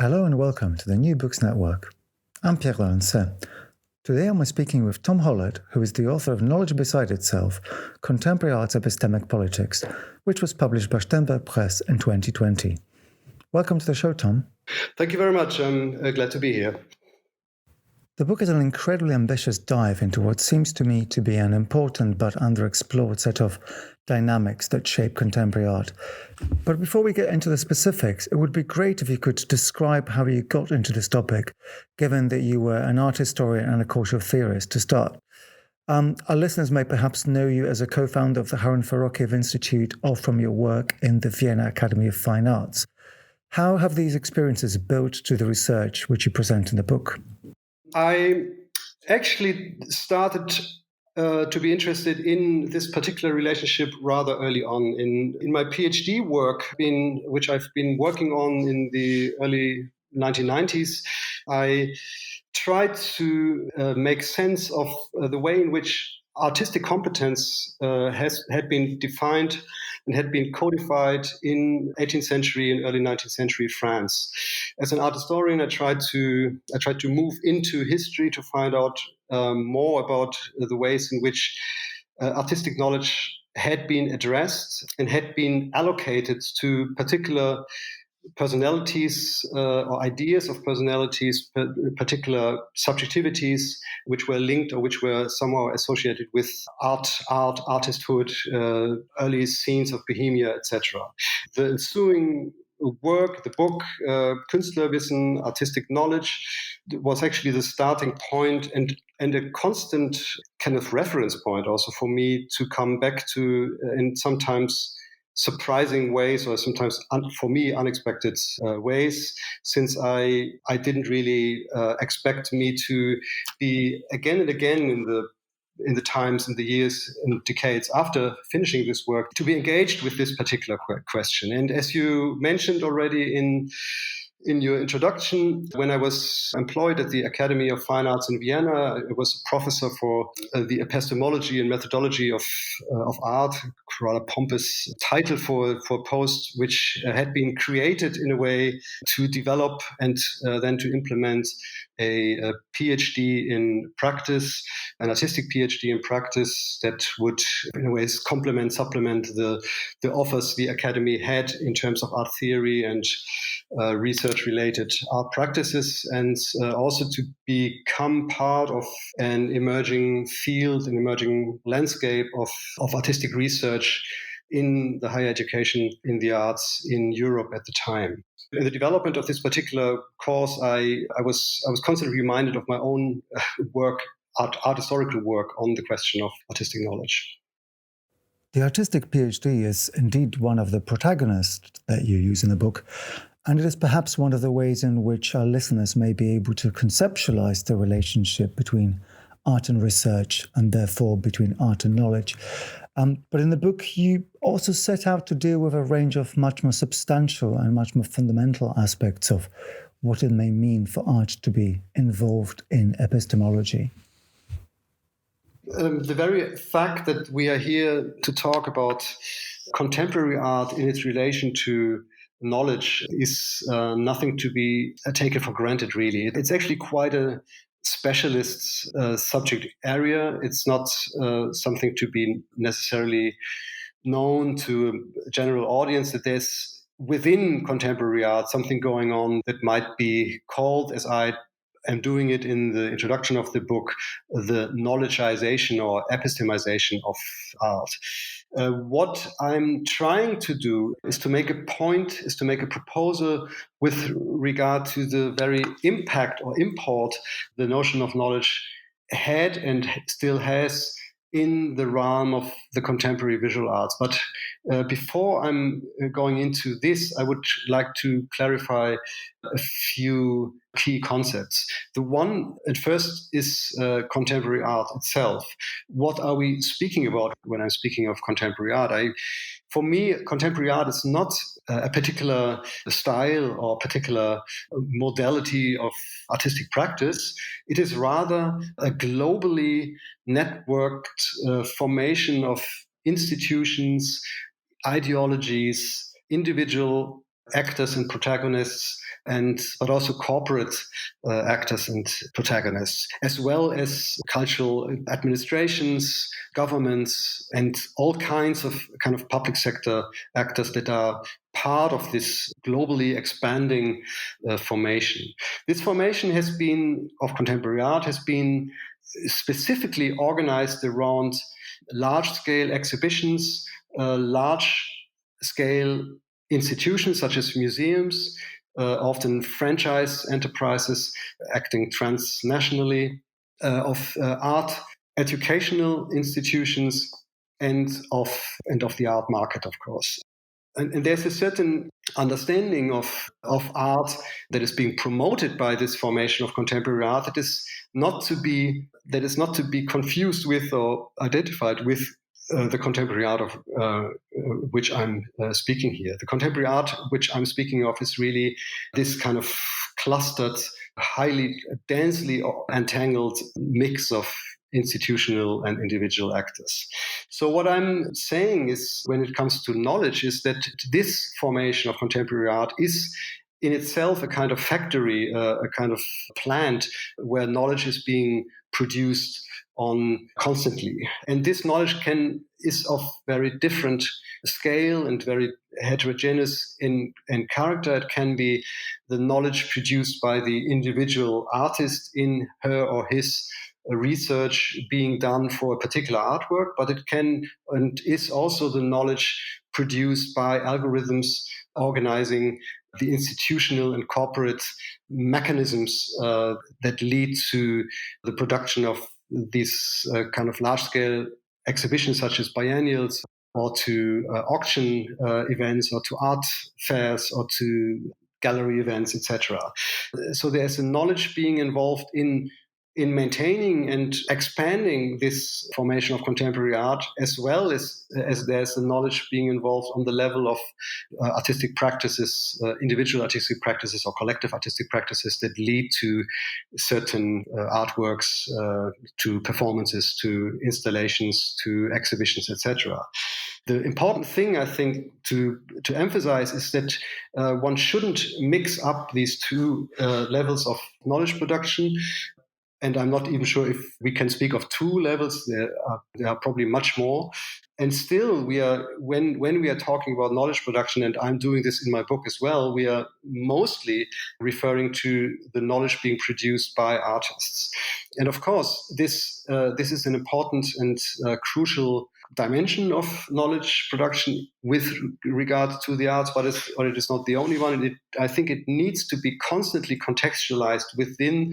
Hello and welcome to the New Books Network. I'm Pierre. Today I'm speaking with Tom Holert, who is the author of Knowledge Beside Itself, Contemporary Art's Epistemic Politics, which was published by Sternberg Press in 2020. Welcome to the show, Tom. Thank you very much. I'm glad to be here. The book is an incredibly ambitious dive into what seems to me to be an important but underexplored set of dynamics that shape contemporary art. But before we get into the specifics, it would be great if you could describe how you got into this topic, given that you were an art historian and a cultural theorist to start. Our listeners may perhaps know you as a co-founder of the Harun Farokiev Institute or from your work in the Vienna Academy of Fine Arts. How have these experiences built to the research which you present in the book? I actually started to be interested in this particular relationship rather early on in my PhD work, which I've been working on in the early 1990s. I tried to make sense of the way in which artistic competence had been defined and had been codified in 18th century and early 19th century France. As an art historian, I tried to move into history to find out more about the ways in which artistic knowledge had been addressed and had been allocated to particular personalities or ideas of personalities, particular subjectivities, which were linked or which were somehow associated with artisthood, early scenes of Bohemia, etc. The ensuing work, the book, Künstlerwissen, Artistic Knowledge, was actually the starting point and a constant kind of reference point also for me to come back to in sometimes surprising ways, or sometimes for me unexpected ways, since I didn't really expect me to be again and again in the times, in the years and decades after finishing this work, to be engaged with this particular question. And as you mentioned already in your introduction, when I was employed at the Academy of Fine Arts in Vienna, I was a professor for the epistemology and methodology of art, rather pompous title for a post which had been created in a way to develop and then to implement a PhD in practice, an artistic PhD in practice that would, in a way, supplement the offers the Academy had in terms of art theory and research-related art practices, and also to become part of an emerging field, an emerging landscape of artistic research in the higher education in the arts in Europe at the time. In the development of this particular course, I was constantly reminded of my own work, art historical work on the question of artistic knowledge. The artistic PhD is indeed one of the protagonists that you use in the book, and it is perhaps one of the ways in which our listeners may be able to conceptualize the relationship between art and research, and therefore between art and knowledge. But in the book, you also set out to deal with a range of much more substantial and much more fundamental aspects of what it may mean for art to be involved in epistemology. The very fact that we are here to talk about contemporary art in its relation to knowledge is nothing to be taken for granted, really. It's actually quite a specialist subject area. It's not something to be necessarily known to a general audience, that there's within contemporary art something going on that might be called, as I am doing it in the introduction of the book, the knowledgeization or epistemization of art. What I'm trying to do is to make a point, is to make a proposal with regard to the very impact or import the notion of knowledge had and still has in the realm of the contemporary visual arts. But before I'm going into this, I would like to clarify a few key concepts. The one at first is contemporary art itself. What are we speaking about when I'm speaking of contemporary art? For me, contemporary art is not a particular style or particular modality of artistic practice. It is rather a globally networked formation of institutions, ideologies, individual actors and protagonists, but also corporate actors and protagonists, as well as cultural administrations, governments, and all kinds of kind of public sector actors that are part of this globally expanding formation. This formation of contemporary art has been specifically organized around large-scale exhibitions, large-scale institutions such as museums, often franchise enterprises acting transnationally, of art educational institutions, and of the art market, of course. And there's a certain understanding of art that is being promoted by this formation of contemporary art that is not to be confused with or identified with the contemporary art of which I'm speaking here. The contemporary art which I'm speaking of is really this kind of clustered, highly densely entangled mix of institutional and individual actors. So what I'm saying is, when it comes to knowledge, is that this formation of contemporary art is in itself a kind of factory, a kind of plant where knowledge is being produced on constantly. And this knowledge is of very different scale and very heterogeneous in character. It can be the knowledge produced by the individual artist in her or his research being done for a particular artwork, but it can and is also the knowledge produced by algorithms organizing the institutional and corporate mechanisms that lead to the production of these kind of large-scale exhibitions such as biennials, or to auction events, or to art fairs, or to gallery events, etc. So there's a knowledge being involved in maintaining and expanding this formation of contemporary art, as well as there's a knowledge being involved on the level of artistic practices, individual artistic practices or collective artistic practices that lead to certain artworks, to performances, to installations, to exhibitions, etc. The important thing, I think, to emphasize is that one shouldn't mix up these two levels of knowledge production. And I'm not even sure if we can speak of two levels. There are probably much more. And still, when we are talking about knowledge production, and I'm doing this in my book as well, we are mostly referring to the knowledge being produced by artists. And of course, this is an important and crucial dimension of knowledge production with regard to the arts, but it is not the only one. I think it needs to be constantly contextualized within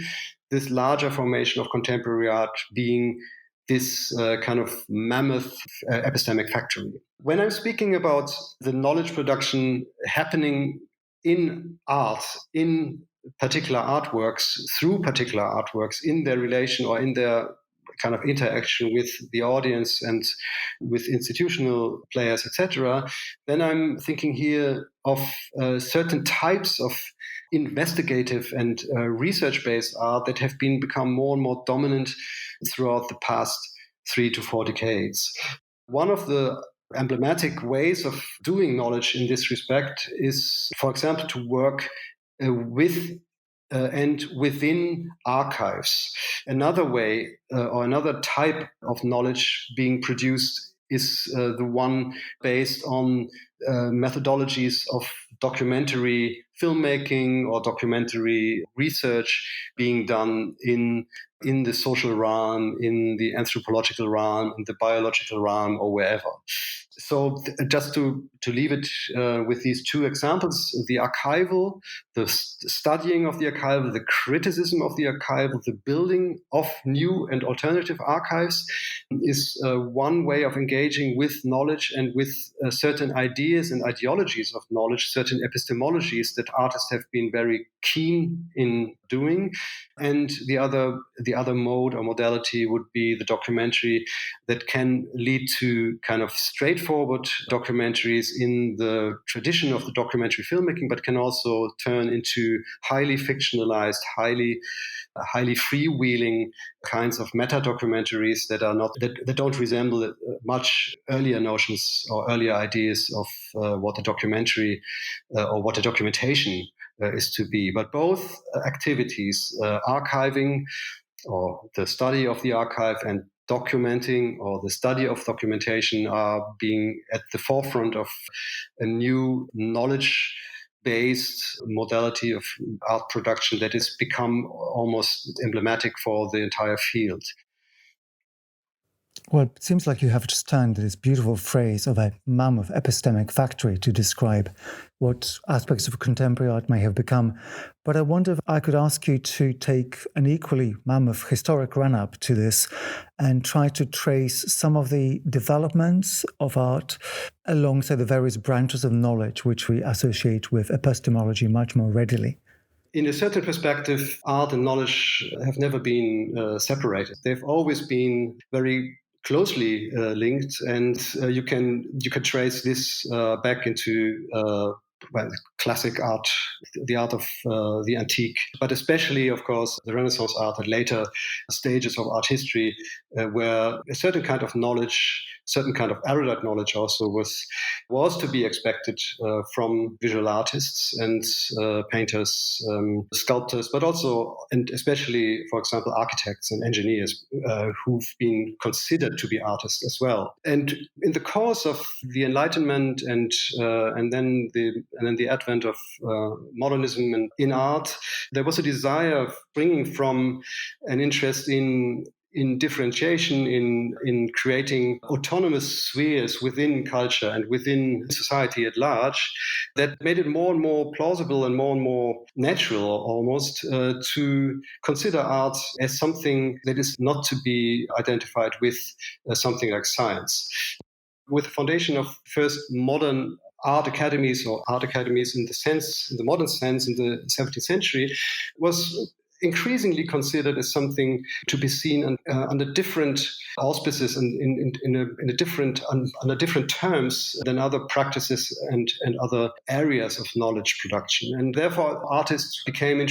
this larger formation of contemporary art, being this kind of mammoth epistemic factory. When I'm speaking about the knowledge production happening in art, in particular artworks, through particular artworks, in their relation or in their kind of interaction with the audience and with institutional players, etc., then I'm thinking here of certain types of investigative and research-based art that have become more and more dominant throughout the past 3 to 4 decades. One of the emblematic ways of doing knowledge in this respect is, for example, to work with and within archives. Another way or another type of knowledge being produced is the one based on methodologies of documentary filmmaking or documentary research being done in the social realm, in the anthropological realm, in the biological realm, or wherever. So just to leave it with these two examples, the archival, the studying of the archival, the criticism of the archival, the building of new and alternative archives is one way of engaging with knowledge and with certain ideas and ideologies of knowledge, certain epistemologies that artists have been very keen in doing. And the other mode or modality would be the documentary that can lead to kind of straightforward documentaries in the tradition of the documentary filmmaking, but can also turn into highly fictionalized, highly freewheeling kinds of meta documentaries that don't resemble much earlier notions or earlier ideas of what a documentary or what a documentation is to be. But both activities, archiving or the study of the archive, and documenting or the study of documentation, are being at the forefront of a new knowledge-based modality of art production that has become almost emblematic for the entire field. Well, it seems like you have just turned this beautiful phrase of a mammoth epistemic factory to describe what aspects of contemporary art may have become. But I wonder if I could ask you to take an equally mammoth historic run-up to this and try to trace some of the developments of art alongside the various branches of knowledge which we associate with epistemology much more readily. In a certain perspective, art and knowledge have never been separated. They've always been very closely linked, and you can trace this back into classic art, the art of the antique, but especially, of course, the Renaissance art and later stages of art history, where a certain kind of knowledge, certain kind of erudite knowledge also was to be expected from visual artists and painters, sculptors, but also and especially, for example, architects and engineers who've been considered to be artists as well. And in the course of the Enlightenment and then the advent of modernism and in art, there was a desire of bringing from an interest in differentiation, in creating autonomous spheres within culture and within society at large, that made it more and more plausible and more natural almost to consider art as something that is not to be identified with something like science. With the foundation of first modern art academies or art academies in the modern sense in the 17th century, was increasingly considered as something to be seen under different auspices and under different terms than other practices and other areas of knowledge production. And therefore, artists became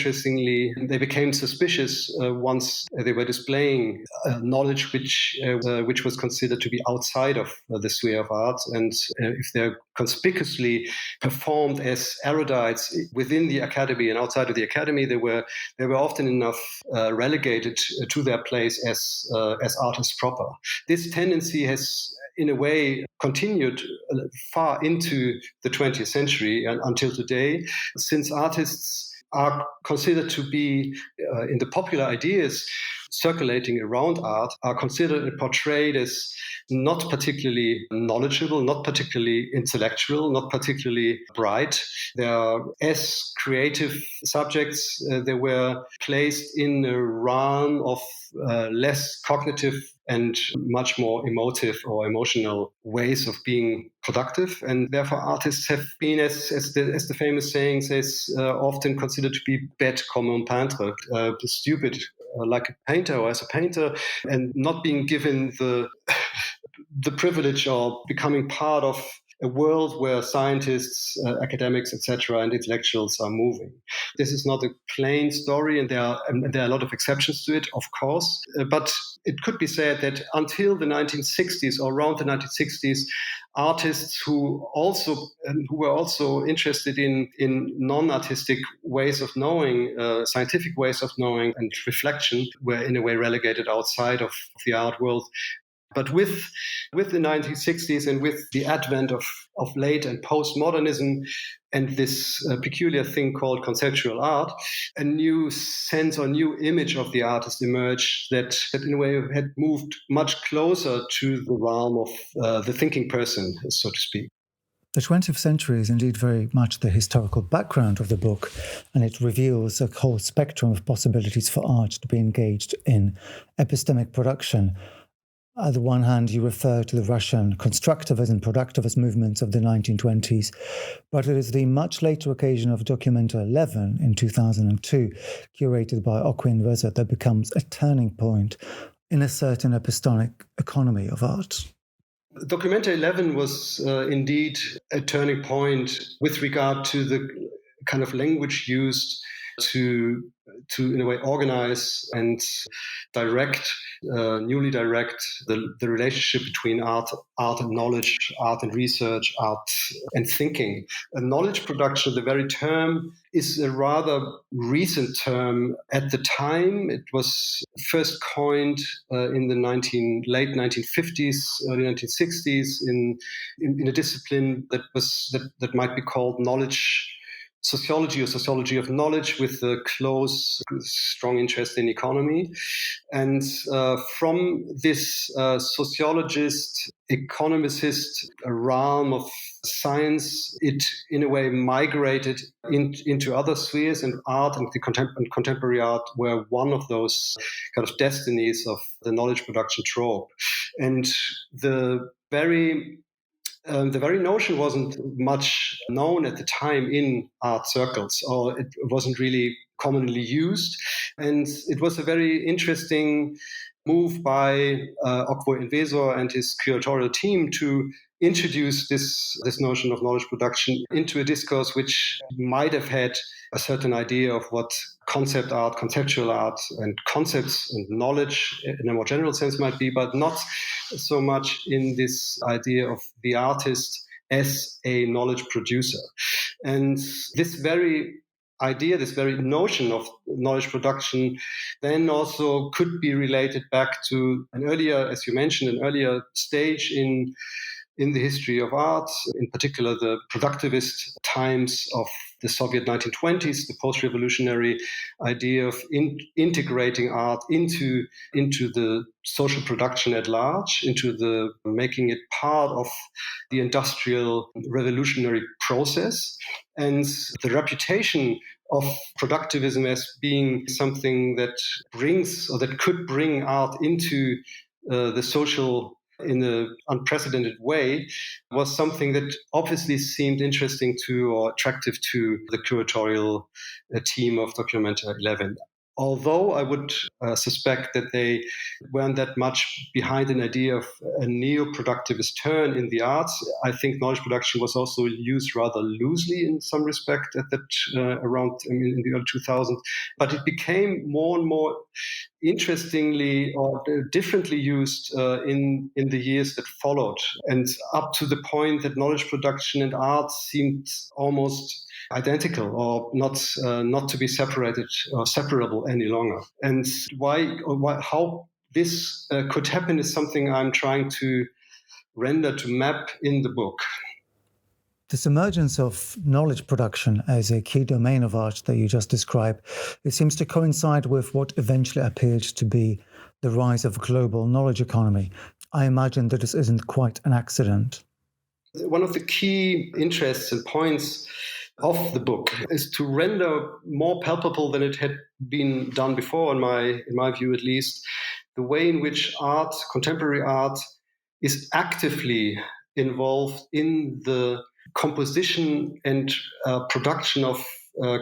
suspicious once they were displaying knowledge which was considered to be outside of the sphere of art, and if they're conspicuously performed as erudites within the academy and outside of the academy, they were often enough relegated to their place as artists proper. This tendency has, in a way, continued far into the 20th century and until today, since artists are considered to be, in the popular ideas circulating around art, are considered and portrayed as not particularly knowledgeable, not particularly intellectual, not particularly bright. They are, as creative subjects, they were placed in a realm of less cognitive and much more emotive or emotional ways of being productive. And therefore, artists have been, as the famous saying says, often considered to be bête comme un peintre, stupid like a painter or as a painter, and not being given the privilege of becoming part of a world where scientists, academics, etc., and intellectuals are moving. This is not a plain story, and there are a lot of exceptions to it, of course. But it could be said that until the 1960s or around the 1960s, artists who were also interested in non-artistic ways of knowing, scientific ways of knowing and reflection, were in a way relegated outside of the art world. But with the 1960s and with the advent of late and postmodernism and this peculiar thing called conceptual art, a new sense or new image of the artist emerged that in a way had moved much closer to the realm of the thinking person, so to speak. The 20th century is indeed very much the historical background of the book, and it reveals a whole spectrum of possibilities for art to be engaged in epistemic production. At the one hand, you refer to the Russian constructivist and productivist movements of the 1920s, but it is the much later occasion of Documenta 11 in 2002, curated by Okwin Vezet, that becomes a turning point in a certain epistemic economy of art. Documenta 11 was indeed a turning point with regard to the kind of language used to in a way organize and newly direct the relationship between art and knowledge, art and research, art and thinking. Knowledge production, the very term, is a rather recent term. At the time, it was first coined in the late 1950s, early 1960s in a discipline that might be called knowledge sociology or sociology of knowledge, with a close, strong interest in economy. And from this sociologist, economicist realm of science, it in a way migrated into other spheres, and art and contemporary art were one of those kind of destinies of the knowledge production trope. And the very notion wasn't much known at the time in art circles, or it wasn't really commonly used. And it was a very interesting move by Okwin Vezet and his curatorial team to introduce this notion of knowledge production into a discourse which might have had a certain idea of what concept art, conceptual art, and concepts and knowledge in a more general sense might be, but not so much in this idea of the artist as a knowledge producer. And this very idea, this very notion of knowledge production, then also could be related back to an earlier, as you mentioned, an earlier stage in the history of art, in particular the productivist times of the Soviet 1920s, the post-revolutionary idea of integrating art into the social production at large, into the making it part of the industrial revolutionary process. And the reputation of productivism as being something that brings, or that could bring, art into the social in an unprecedented way, was something that obviously seemed interesting to, or attractive to, the curatorial team of Documenta 11. Although I would suspect that they weren't that much behind an idea of a neo-productivist turn in the arts, I think knowledge production was also used rather loosely in some respect at that around in the early 2000s. But it became more and more interestingly or differently used in the years that followed, and up to the point that knowledge production and art seemed almost identical, or not to be separated or separable any longer. And how this could happen is something I'm trying to render, to map in the book. This emergence of knowledge production as a key domain of art that you just described, it seems to coincide with what eventually appeared to be the rise of a global knowledge economy. I imagine that this isn't quite an accident. One of the key interests and points of the book is to render more palpable than it had been done before, in my view at least, the way in which art, contemporary art, is actively involved in the composition and production of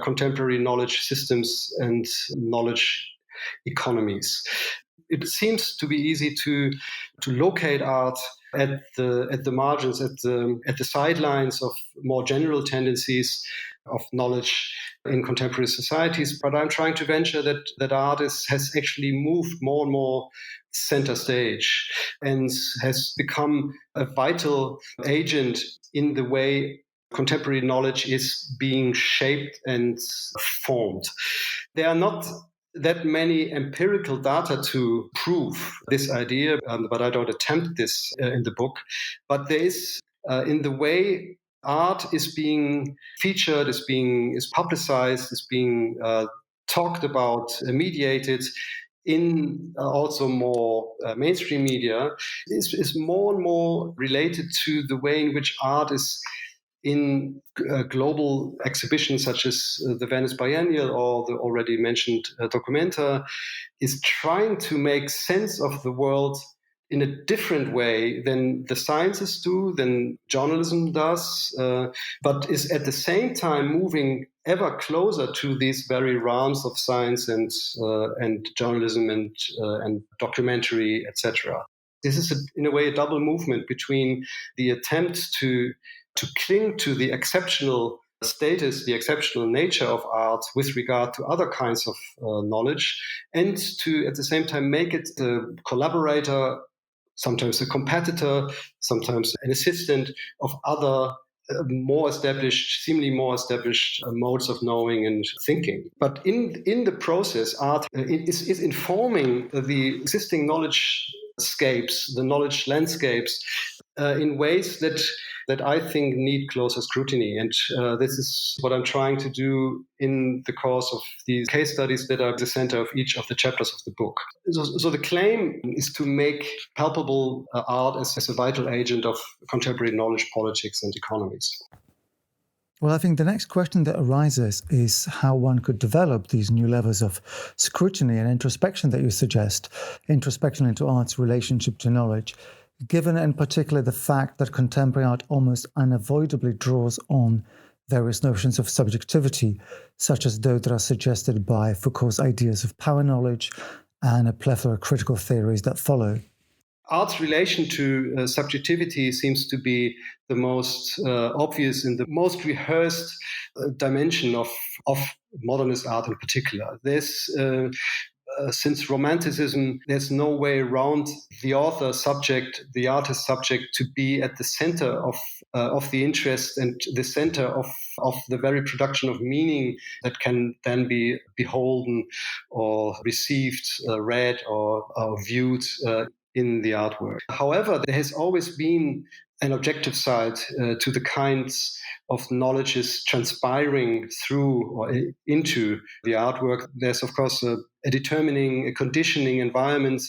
contemporary knowledge systems and knowledge economies. It seems to be easy to locate art at the margins, at the sidelines of more general tendencies of knowledge in contemporary societies. But I'm trying to venture that art has actually moved more and more center stage and has become a vital agent in the way contemporary knowledge is being shaped and formed. There are not that many empirical data to prove this idea, but I don't attempt this in the book. But there is, in the way art is being featured, is publicized, is being talked about, mediated in also more mainstream media, is more and more related to the way in which art is in global exhibitions such as the Venice Biennial or the already mentioned Documenta, is trying to make sense of the world in a different way than the sciences do, than journalism does, but is at the same time moving ever closer to these very realms of science and journalism and documentary, etc. This is, in a way, a double movement between the attempt to cling to the exceptional status, the exceptional nature of art with regard to other kinds of knowledge, and to, at the same time, make it the collaborator, sometimes a competitor, sometimes an assistant of other seemingly more established modes of knowing and thinking. But in the process, art is informing the existing knowledge scapes, the knowledge landscapes, in ways that I think need closer scrutiny. And this is what I'm trying to do in the course of these case studies that are at the center of each of the chapters of the book. So the claim is to make palpable art as a vital agent of contemporary knowledge, politics, and economies. Well, I think the next question that arises is how one could develop these new levels of scrutiny and introspection that you suggest, introspection into art's relationship to knowledge, given in particular the fact that contemporary art almost unavoidably draws on various notions of subjectivity, such as those that are suggested by Foucault's ideas of power knowledge and a plethora of critical theories that follow. Art's relation to subjectivity seems to be the most obvious and the most rehearsed dimension of modernist art in particular. There's since Romanticism, there's no way around the author subject, the artist subject, to be at the center of the interest and the center of the very production of meaning that can then be beholden or received, read or viewed in the artwork. However, there has always been an objective side to the kinds of knowledges transpiring through or into the artwork. There's, of course, a conditioning environment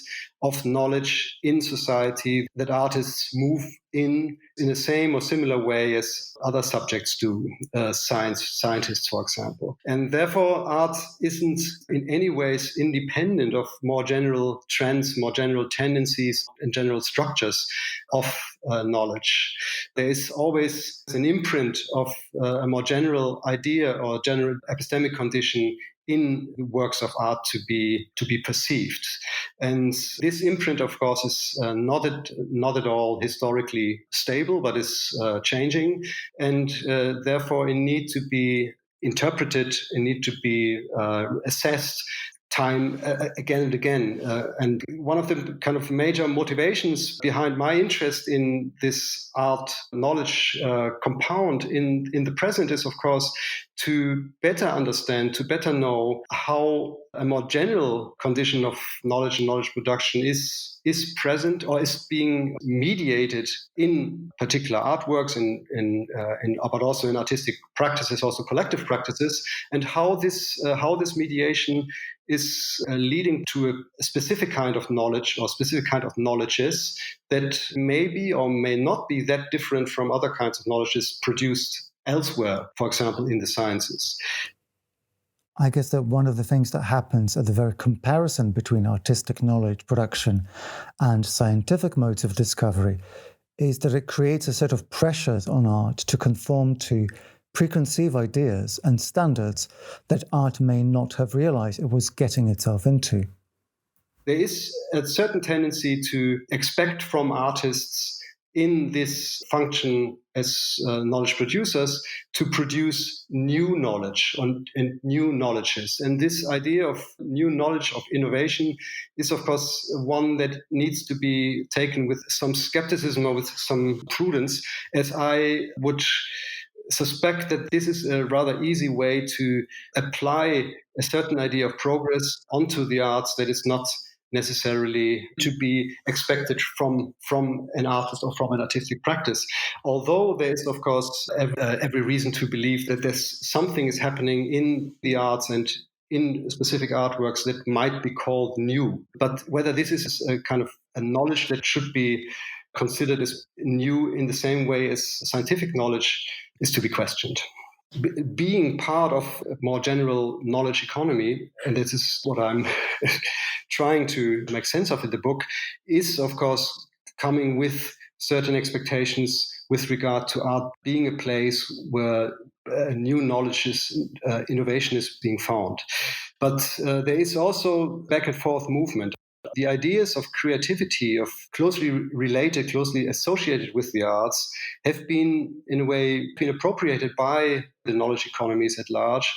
of knowledge in society that artists move in the same or similar way as other subjects do, scientists, for example. And therefore, art isn't in any ways independent of more general trends, more general tendencies, and general structures of knowledge. There is always an imprint of a more general idea or general epistemic condition in works of art to be perceived. And this imprint, of course, is not at all historically stable, but is changing, and therefore it need to be interpreted, it need to be assessed time again and again. And one of the kind of major motivations behind my interest in this art knowledge compound in the present is, of course, to better understand, to better know how a more general condition of knowledge and knowledge production is present or is being mediated in particular artworks, but also in artistic practices, also collective practices, and how this mediation is leading to a specific kind of knowledge or specific kind of knowledges that may be or may not be that different from other kinds of knowledges produced elsewhere, for example, in the sciences. I guess that one of the things that happens at the very comparison between artistic knowledge production and scientific modes of discovery is that it creates a set of pressures on art to conform to preconceived ideas and standards that art may not have realized it was getting itself into. There is a certain tendency to expect from artists in this function as knowledge producers to produce new knowledge and new knowledges. And this idea of new knowledge, of innovation, is of course one that needs to be taken with some skepticism or with some prudence, as I would suspect that this is a rather easy way to apply a certain idea of progress onto the arts that is not necessarily to be expected from an artist or from an artistic practice. Although there is, of course, every reason to believe that there's something is happening in the arts and in specific artworks that might be called new. But whether this is a kind of a knowledge that should be considered as new in the same way as scientific knowledge is to be questioned. being part of a more general knowledge economy, and this is what I'm trying to make sense of in the book, is of course coming with certain expectations with regard to art being a place where new knowledge innovation is being found. But there is also back and forth movement. The ideas of creativity, of closely related, closely associated with the arts, have been, in a way, been appropriated by the knowledge economies at large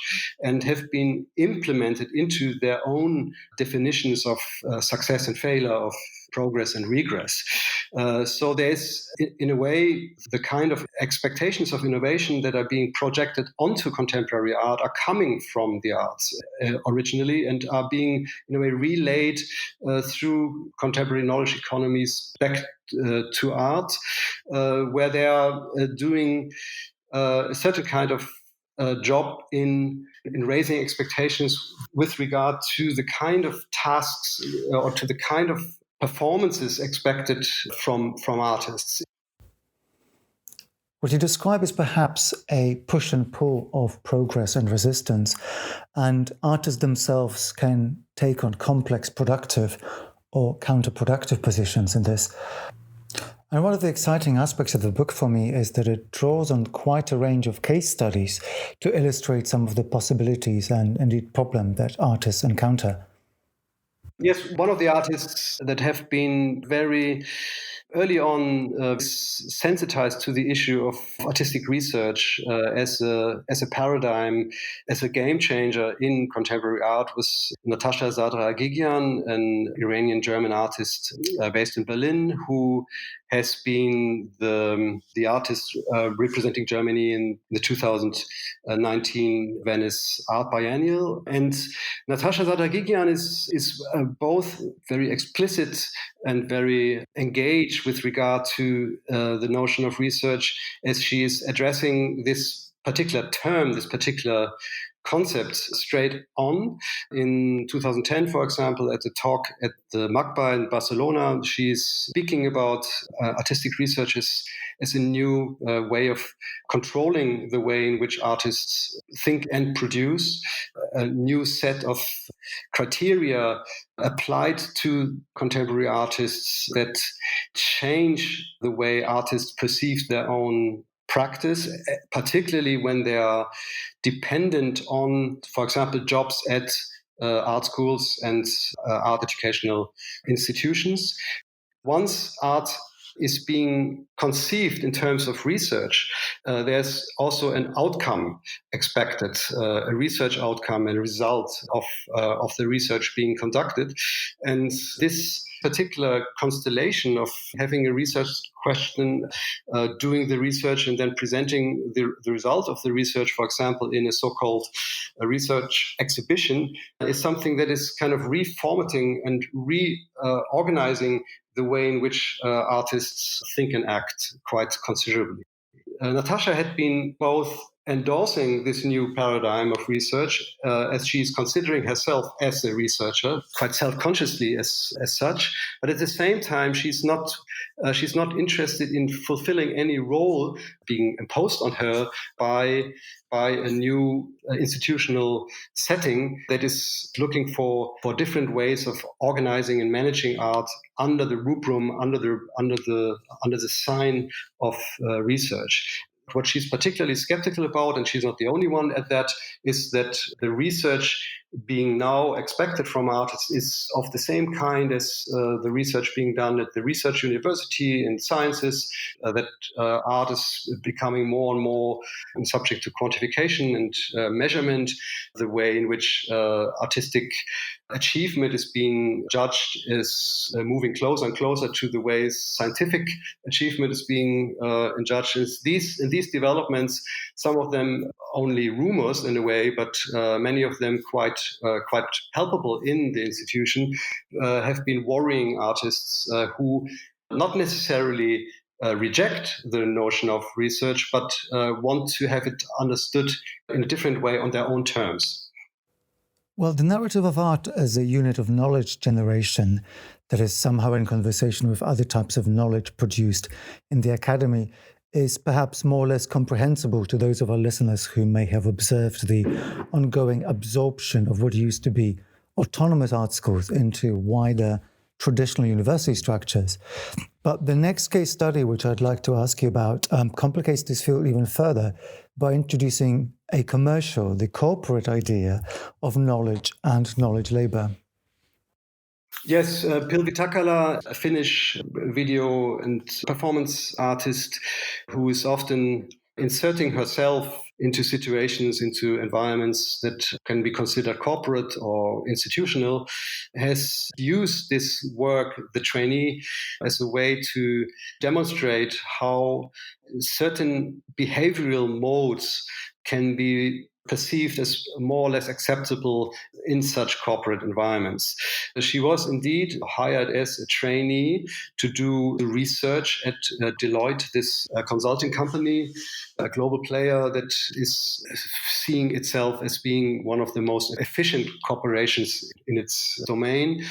and have been implemented into their own definitions of success and failure, of progress and regress. So there's, in a way, the kind of expectations of innovation that are being projected onto contemporary art are coming from the arts originally and are being, in a way, relayed through contemporary knowledge economies back to art, where they are doing a certain kind of job in raising expectations with regard to the kind of tasks or to the kind of performances expected from artists. What you describe is perhaps a push and pull of progress and resistance, and artists themselves can take on complex productive or counterproductive positions in this. And one of the exciting aspects of the book for me is that it draws on quite a range of case studies to illustrate some of the possibilities and indeed problems that artists encounter. Yes, one of the artists that have been very early on sensitized to the issue of artistic research as a paradigm, as a game changer in contemporary art was Natasha Zadra-Agigian, an Iranian-German artist based in Berlin, who has been the artist representing Germany in the 2019 Venice Art Biennial. And Natasha Zadra-Agigian is both very explicit and very engaged with regard to the notion of research, as she is addressing this particular term, this particular concept straight on. In 2010, for example, at a talk at the MACBA in Barcelona, she's speaking about artistic research as a new way of controlling the way in which artists think and produce, a new set of criteria applied to contemporary artists that change the way artists perceive their own practice, particularly when they are dependent on, for example, jobs at art schools and art educational institutions. Once art is being conceived in terms of research, there's also an outcome expected, a research outcome and result of the research being conducted. And this particular constellation of having a research question, doing the research, and then presenting the result of the research, for example, in a so-called research exhibition, is something that is kind of reformatting and reorganizing the way in which artists think and act quite considerably. Natasha had been both endorsing this new paradigm of research, as she's considering herself as a researcher, quite self-consciously as such. But at the same time, she's not interested in fulfilling any role being imposed on her by a new institutional setting that is looking for different ways of organizing and managing art under the rubrum, under the sign of research. What she's particularly skeptical about, and she's not the only one at that, is that the research being now expected from artists is of the same kind as the research being done at the research university in sciences, that art is becoming more and more subject to quantification and measurement. The way in which artistic achievement is being judged is moving closer and closer to the ways scientific achievement is being judged. In these developments, some of them only rumors in a way, but many of them quite palpable in the institution, have been worrying artists who not necessarily reject the notion of research, but want to have it understood in a different way on their own terms. Well, the narrative of art as a unit of knowledge generation that is somehow in conversation with other types of knowledge produced in the academy is perhaps more or less comprehensible to those of our listeners who may have observed the ongoing absorption of what used to be autonomous art schools into wider traditional university structures. But the next case study, which I'd like to ask you about, complicates this field even further by introducing a commercial, the corporate idea of knowledge and knowledge labor. Yes, Pilvi Takala, a Finnish video and performance artist who is often inserting herself into situations, into environments that can be considered corporate or institutional, has used this work, The Trainee, as a way to demonstrate how certain behavioral modes can be perceived as more or less acceptable in such corporate environments. She was indeed hired as a trainee to do the research at Deloitte, this consulting company, a global player that is seeing itself as being one of the most efficient corporations in its domain.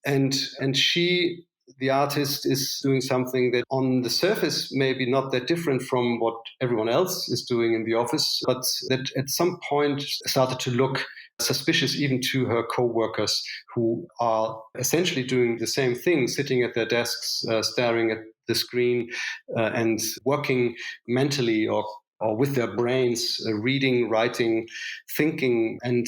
And she, the artist, is doing something that on the surface may be not that different from what everyone else is doing in the office, but that at some point started to look suspicious even to her co-workers, who are essentially doing the same thing, sitting at their desks, staring at the screen and working mentally or with their brains, reading, writing, thinking. And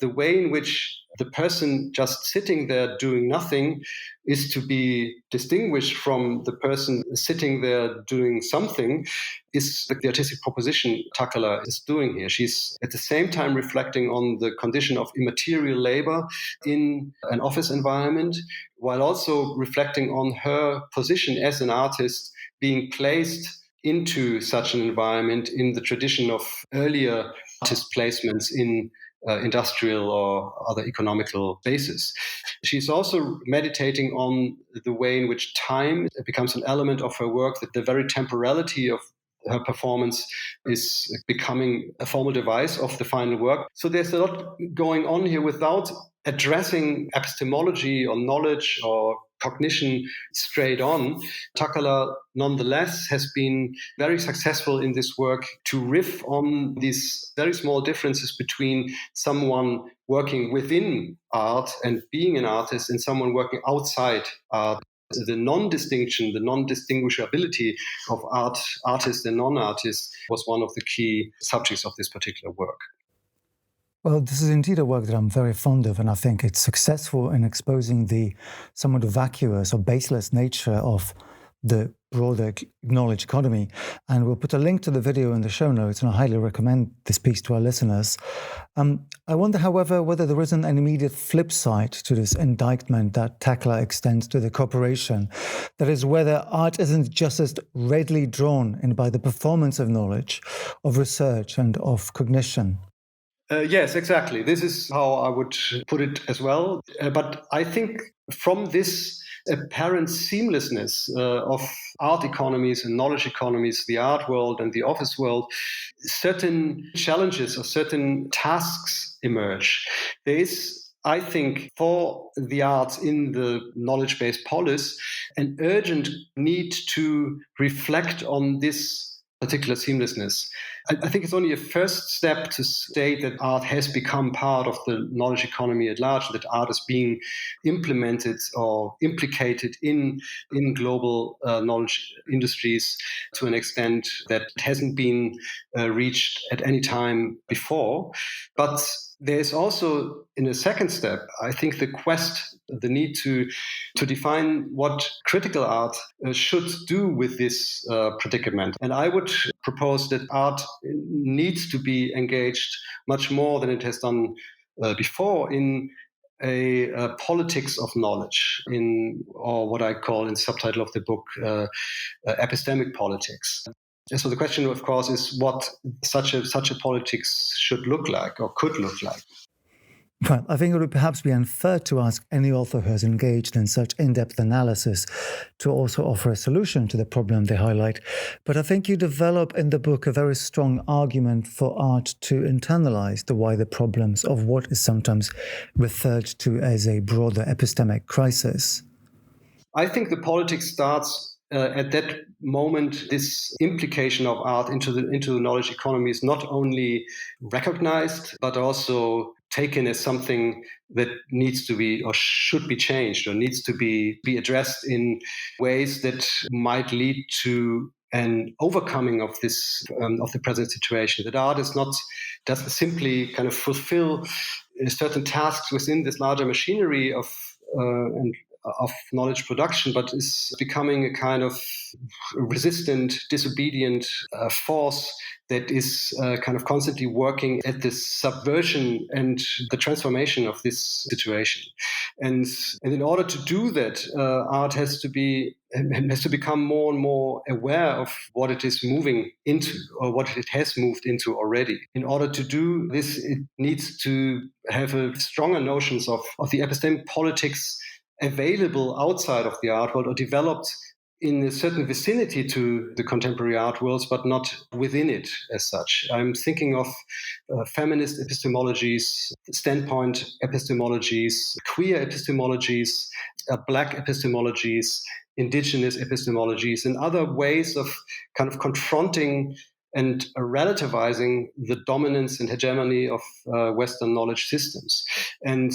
the way in which the person just sitting there doing nothing is to be distinguished from the person sitting there doing something is the artistic proposition Takala is doing here. She's at the same time reflecting on the condition of immaterial labor in an office environment, while also reflecting on her position as an artist being placed into such an environment in the tradition of earlier artist placements in industrial or other economical bases. She's also meditating on the way in which time becomes an element of her work, that the very temporality of her performance is becoming a formal device of the final work. So there's a lot going on here without addressing epistemology or knowledge or cognition straight on. Takala, nonetheless, has been very successful in this work to riff on these very small differences between someone working within art and being an artist and someone working outside art. The non-distinction, the non-distinguishability of artist and non-artist was one of the key subjects of this particular work. Well, this is indeed a work that I'm very fond of, and I think it's successful in exposing the somewhat vacuous or baseless nature of the broader knowledge economy. And we'll put a link to the video in the show notes, and I highly recommend this piece to our listeners. I wonder, however, whether there isn't an immediate flip side to this indictment that Takala extends to the corporation. That is, whether art isn't just as readily drawn in by the performance of knowledge, of research, and of cognition. Yes, exactly. This is how I would put it as well. But I think from this apparent seamlessness of art economies and knowledge economies, the art world and the office world, certain challenges or certain tasks emerge. There is, I think, for the arts in the knowledge-based polis, an urgent need to reflect on this particular seamlessness. I think it's only a first step to state that art has become part of the knowledge economy at large, that art is being implemented or implicated in global knowledge industries to an extent that hasn't been reached at any time before. But there's also, in a second step, I think the need to define what critical art should do with this predicament. And I would propose that art needs to be engaged much more than it has done before in a politics of knowledge, or what I call in the subtitle of the book, epistemic politics. So the question, of course, is what such a politics should look like or could look like. Well, I think it would perhaps be unfair to ask any author who has engaged in such in-depth analysis to also offer a solution to the problem they highlight. But I think you develop in the book a very strong argument for art to internalize the wider problems of what is sometimes referred to as a broader epistemic crisis. I think the politics starts at that moment, this implication of art into the knowledge economy is not only recognized, but also taken as something that needs to be or should be changed or needs to be addressed in ways that might lead to an overcoming of this of the present situation. That art doesn't simply kind of fulfill certain tasks within this larger machinery of knowledge production, but is becoming a kind of resistant, disobedient force that is kind of constantly working at this subversion and the transformation of this situation. And in order to do that, art has to become more and more aware of what it is moving into or what it has moved into already. In order to do this, it needs to have a stronger notions of the epistemic politics available outside of the art world or developed in a certain vicinity to the contemporary art worlds, but not within it as such. I'm thinking of feminist epistemologies, standpoint epistemologies, queer epistemologies, black epistemologies, indigenous epistemologies, and other ways of kind of confronting and relativizing the dominance and hegemony of Western knowledge systems. And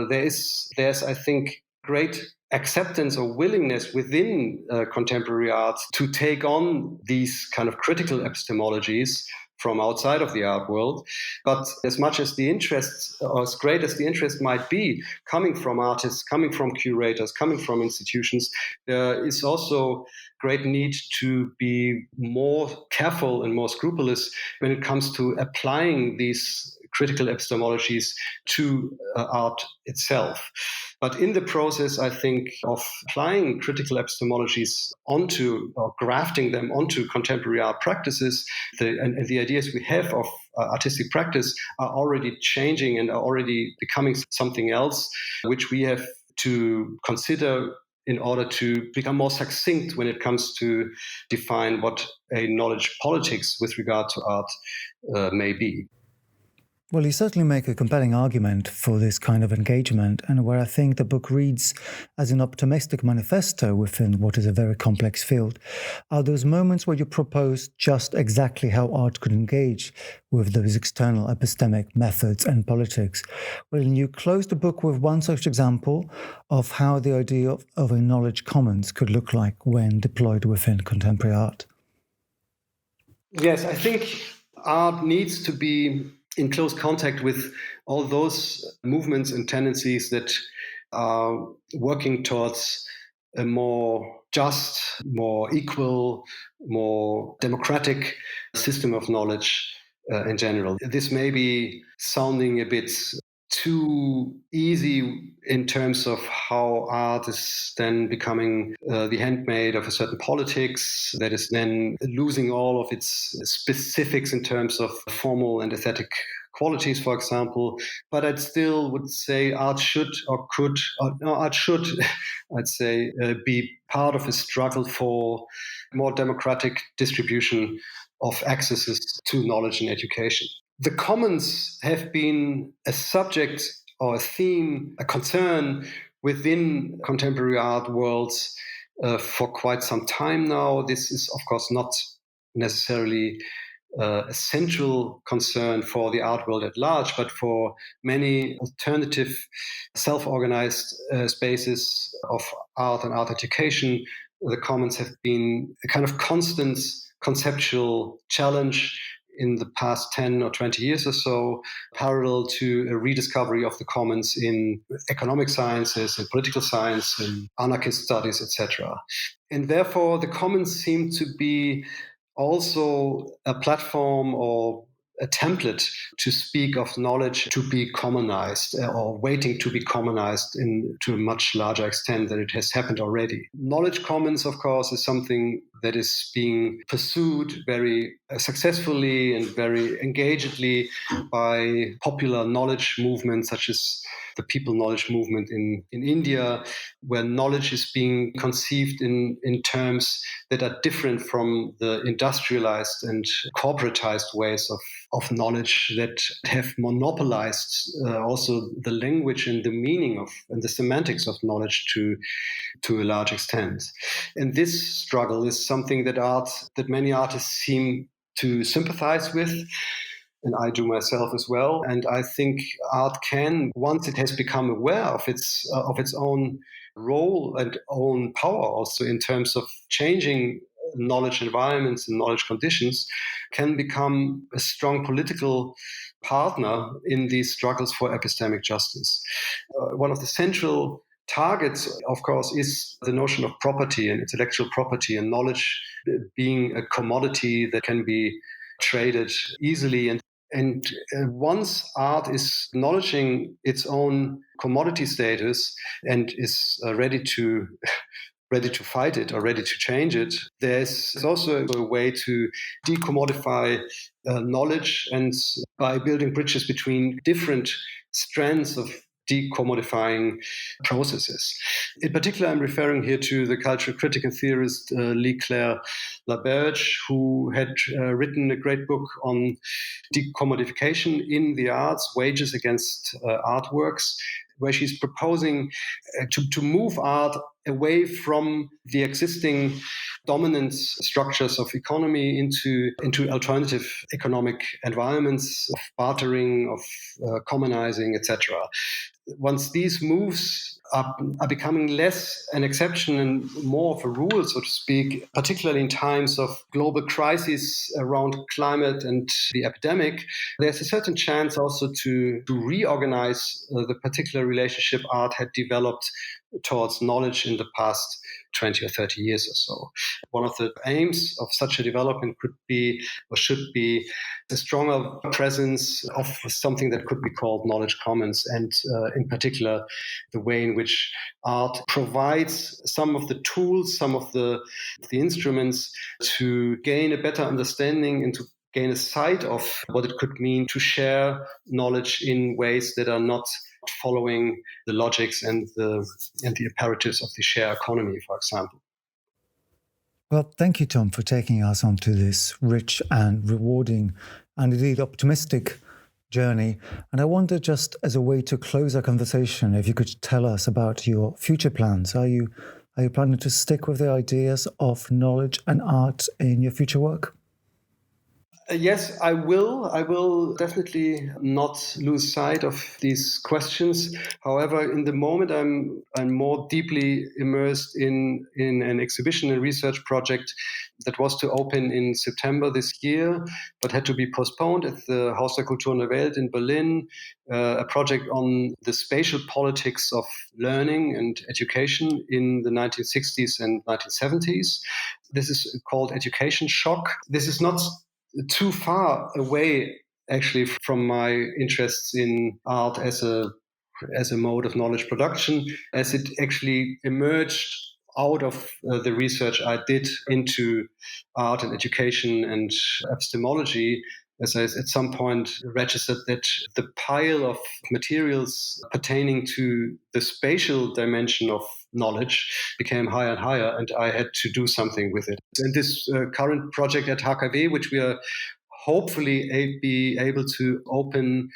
there's, I think, great acceptance or willingness within contemporary art to take on these kind of critical epistemologies from outside of the art world. But as much as the interest, or as great as the interest might be, coming from artists, coming from curators, coming from institutions, there is also great need to be more careful and more scrupulous when it comes to applying these critical epistemologies to art itself. But in the process, I think, of applying critical epistemologies onto or grafting them onto contemporary art practices, and the ideas we have of artistic practice are already changing and are already becoming something else, which we have to consider in order to become more succinct when it comes to define what a knowledge politics with regard to art may be. Well, you certainly make a compelling argument for this kind of engagement, and where I think the book reads as an optimistic manifesto within what is a very complex field, are those moments where you propose just exactly how art could engage with those external epistemic methods and politics. Well, you close the book with one such example of how the idea of a knowledge commons could look like when deployed within contemporary art. Yes, I think art needs to be in close contact with all those movements and tendencies that are working towards a more just, more equal, more democratic system of knowledge in general. This may be sounding a bit too easy in terms of how art is then becoming the handmaid of a certain politics that is then losing all of its specifics in terms of formal and aesthetic qualities, for example. But I'd still would say art should, I'd say, be part of a struggle for more democratic distribution of accesses to knowledge and education. The commons have been a subject or a theme, a concern within contemporary art worlds for quite some time now. This is, of course, not necessarily a central concern for the art world at large, but for many alternative self-organized spaces of art and art education, the commons have been a kind of constant conceptual challenge in the past 10 or 20 years or so, parallel to a rediscovery of the commons in economic sciences and political science and anarchist studies, etc. And therefore, the commons seem to be also a platform or a template to speak of knowledge to be commonized or waiting to be commonized to a much larger extent than it has happened already. Knowledge commons, of course, is something that is being pursued very successfully and very engagedly by popular knowledge movements such as the people knowledge movement in India, where knowledge is being conceived in terms that are different from the industrialized and corporatized ways of knowledge that have monopolized also the language and the meaning of and the semantics of knowledge to a large extent. And this struggle is something that many artists seem to sympathize with, and I do myself as well. And I think art can, once it has become aware of its own role and own power, also in terms of changing knowledge environments and knowledge conditions, can become a strong political partner in these struggles for epistemic justice. One of the central targets, of course, is the notion of property and intellectual property, and knowledge being a commodity that can be traded easily. And once art is acknowledging its own commodity status and is ready to fight it or ready to change it, there's also a way to decommodify knowledge, and by building bridges between different strands of decommodifying processes. In particular, I'm referring here to the cultural critic and theorist Leclerc Laberge, who had written a great book on decommodification in the arts, Wages Against Artworks, where she's proposing to move art away from the existing dominant structures of economy into alternative economic environments of bartering, of commonizing, etc. Once these moves are becoming less an exception and more of a rule, so to speak, particularly in times of global crises around climate and the epidemic, there's a certain chance also to reorganize the particular relationship art had developed towards knowledge in the past 20 or 30 years or so. One of the aims of such a development could be, or should be, a stronger presence of something that could be called knowledge commons, and in particular, the way in which art provides some of the tools, some of the instruments to gain a better understanding and to gain a sight of what it could mean to share knowledge in ways that are not following the logics and the imperatives of the share economy, for example. Well, thank you, Tom, for taking us onto this rich and rewarding and indeed optimistic journey. And I wonder, just as a way to close our conversation, if you could tell us about your future plans. Are you planning to stick with the ideas of knowledge and art in your future work? Yes, I will. I will definitely not lose sight of these questions. However, in the moment, I'm more deeply immersed in an exhibition and research project that was to open in September this year, but had to be postponed at the Haus der Kultur und der Welt in Berlin, a project on the spatial politics of learning and education in the 1960s and 1970s. This is called Education Shock. This is not too far away, actually, from my interests in art as a mode of knowledge production, as it actually emerged out of the research I did into art and education and epistemology, as I at some point registered that the pile of materials pertaining to the spatial dimension of knowledge became higher and higher, and I had to do something with it. And this current project at HKW, which we are hopefully be able to open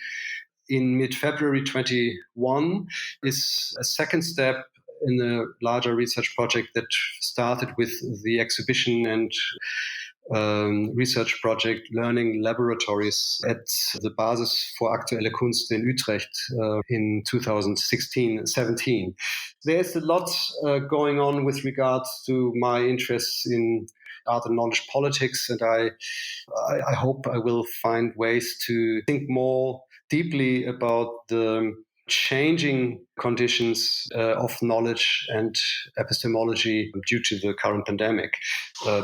in mid-February 21, is a second step in a larger research project that started with the exhibition and research project Learning Laboratories at the Basis for Aktuelle Kunst in Utrecht in 2016-17. There's a lot going on with regards to my interests in art and knowledge politics, and I hope I will find ways to think more deeply about the changing conditions of knowledge and epistemology due to the current pandemic.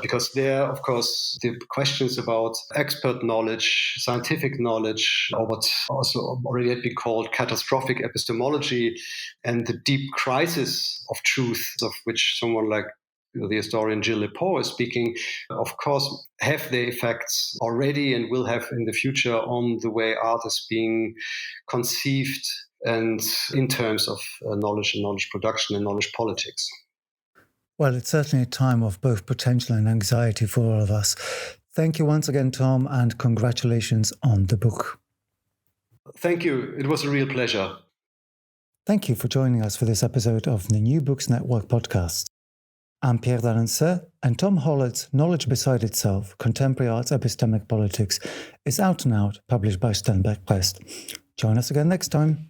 Because there, of course, the questions about expert knowledge, scientific knowledge, or what also already had been called catastrophic epistemology, and the deep crisis of truth, of which someone like the historian Gilles Lepault is speaking, of course, have their effects already and will have in the future on the way art is being conceived and in terms of knowledge and knowledge production and knowledge politics. Well, it's certainly a time of both potential and anxiety for all of us. Thank you once again, Tom, and congratulations on the book. Thank you. It was a real pleasure. Thank you for joining us for this episode of the New Books Network podcast. I'm Pierre d'Alençay, and Tom Holert's Knowledge Beside Itself, Contemporary Art's Epistemic Politics is out and out, published by Sternberg Press. Join us again next time.